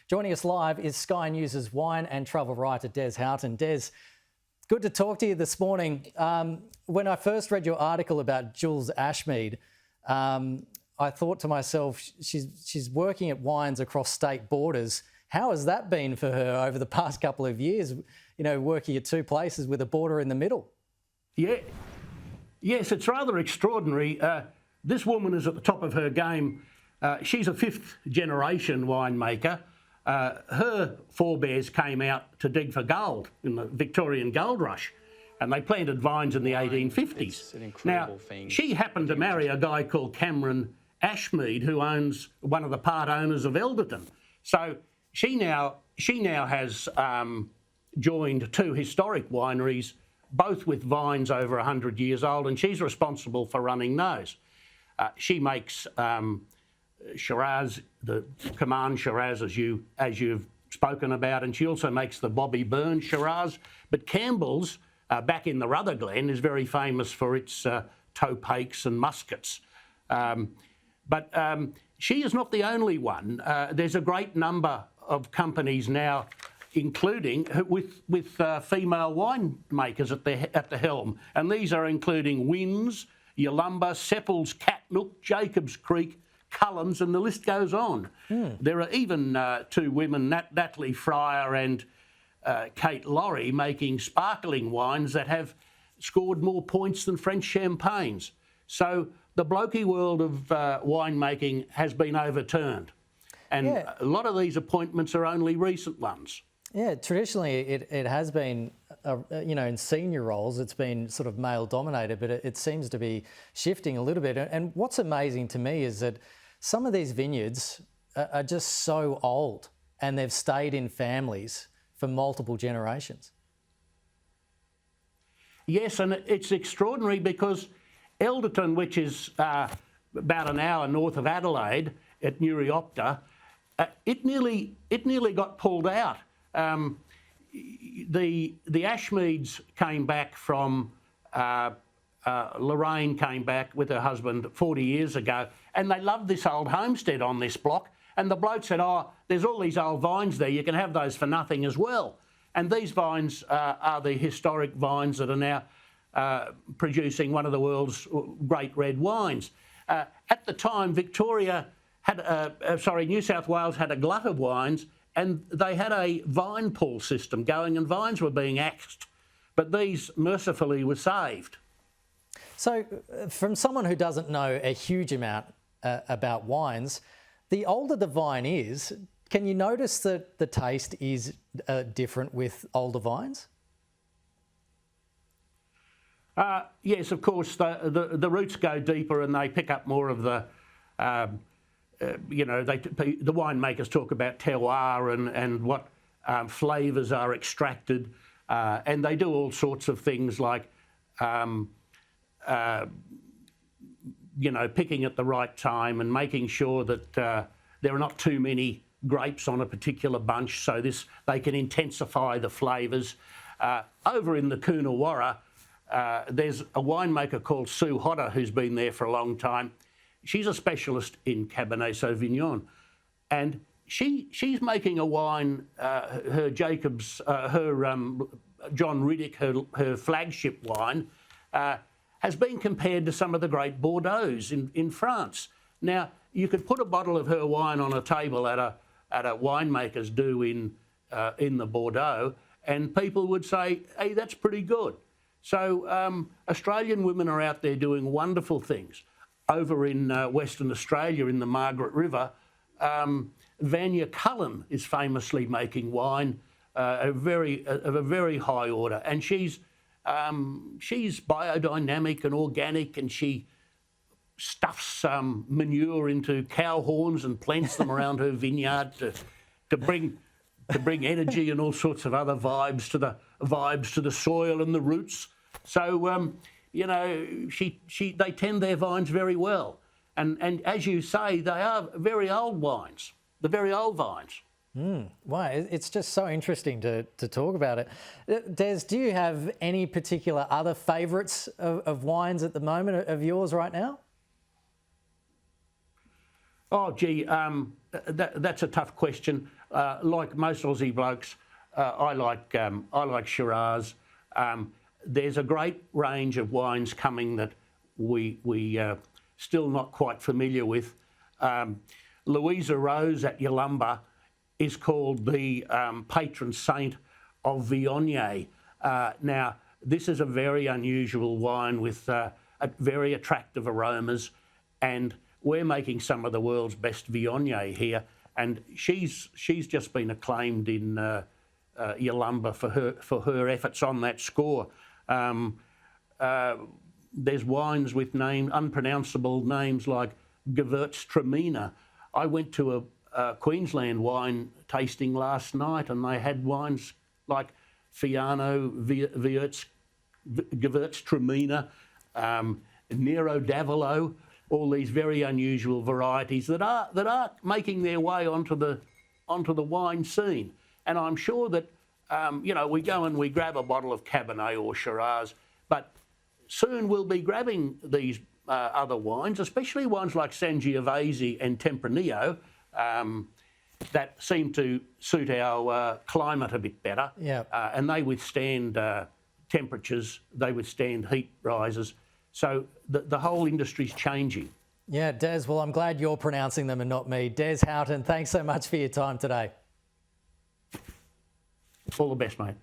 Joining us live is Sky News' wine and travel writer, Des Houghton. Des, good to talk to you this morning. When I first read your article about Jules Ashmead, I thought to myself, she's working at wines across state borders. How has that been for her over the past couple of years, you know, working at two places with a border in the middle? Yeah. Yes, it's rather extraordinary. This woman is at the top of her game. She's a fifth-generation winemaker. Her forebears came out to dig for gold in the Victorian gold rush, and they planted vines in the 1850s. It's an incredible thing. She happened to marry a guy called Cameron Ashmead, who owns one of the part owners of Elderton. So she now has joined two historic wineries, both with vines over 100 years old, and she's responsible for running those. She makes Shiraz, the Command Shiraz, as you've spoken about, and she also makes the Bobby Burns Shiraz. But Campbell's, back in the Rutherglen, is very famous for its Topakes and Muscats. But she is not the only one. There's a great number of companies now, including with female winemakers at the helm, and these are including Wynns, Yalumba, Seppel's, Catnook, Jacobs Creek, Cullens, and the list goes on. There are even two women, Natalie Fryar and Kate Laurie, making sparkling wines that have scored more points than French champagnes. So the Blokey world of winemaking has been overturned, and a lot of these appointments are only recent ones. Yeah, traditionally it has been, you know, in senior roles, it's been sort of male dominated, but it seems to be shifting a little bit. And what's amazing to me is that some of these vineyards are just so old and they've stayed in families for multiple generations. Yes, and it's extraordinary because Elderton, which is about an hour north of Adelaide at Newryopta, it nearly got pulled out. The Ashmeads came back from, Lorraine came back with her husband 40 years ago, and they loved this old homestead on this block. And the bloke said, oh, there's all these old vines there, you can have those for nothing as well. And these vines are the historic vines that are now producing one of the world's great red wines. At the time, New South Wales had a glut of wines, and they had a vine pull system going, and vines were being axed, but these mercifully were saved. So from someone who doesn't know a huge amount about wines, the older the vine is, can you notice that the taste is different with older vines? Yes, of course, the roots go deeper and they pick up more of the you know, the winemakers talk about terroir and what flavours are extracted, and they do all sorts of things like, you know, picking at the right time and making sure that there are not too many grapes on a particular bunch, so they can intensify the flavours. Over in the Coonawarra, there's a winemaker called Sue Hodder who's been there for a long time. She's a specialist in Cabernet Sauvignon, and she's making a wine. Her Jacobs, John Riddick, her flagship wine, has been compared to some of the great Bordeaux's in France. Now, you could put a bottle of her wine on a table at a winemaker's do in the Bordeaux, and people would say, "Hey, that's pretty good." So Australian women are out there doing wonderful things. Over in Western Australia, in the Margaret River, Vanya Cullen is famously making wine of a very high order, and she's biodynamic and organic, and she stuffs manure into cow horns and plants them around her vineyard to bring energy and all sorts of other vibes to the soil and the roots. So you know, they tend their vines very well, and as you say, they are very old wines. The very old vines. Wow, it's just so interesting to talk about it. Des, do you have any particular other favourites of wines at the moment of yours right now? Oh, gee, that's a tough question. like most Aussie blokes, I like Shiraz. There's a great range of wines coming that we still not quite familiar with. Louisa Rose at Yalumba is called the patron saint of Viognier. Now, this is a very unusual wine with very attractive aromas, and we're making some of the world's best Viognier here, and she's just been acclaimed in Yalumba for her efforts on that score. There's wines with unpronounceable names like Gewürztraminer. I went to a Queensland wine tasting last night, and they had wines like Fiano, Gewürztraminer, Nero d'Avalo, all these very unusual varieties that are making their way onto the wine scene. And I'm sure that we go and we grab a bottle of Cabernet or Shiraz, but soon we'll be grabbing these other wines, especially ones like Sangiovese and Tempranillo, that seem to suit our climate a bit better. Yeah. And they withstand temperatures, they withstand heat rises. So the whole industry's changing. Yeah, Des, well, I'm glad you're pronouncing them and not me. Des Houghton, thanks so much for your time today. All the best, mate.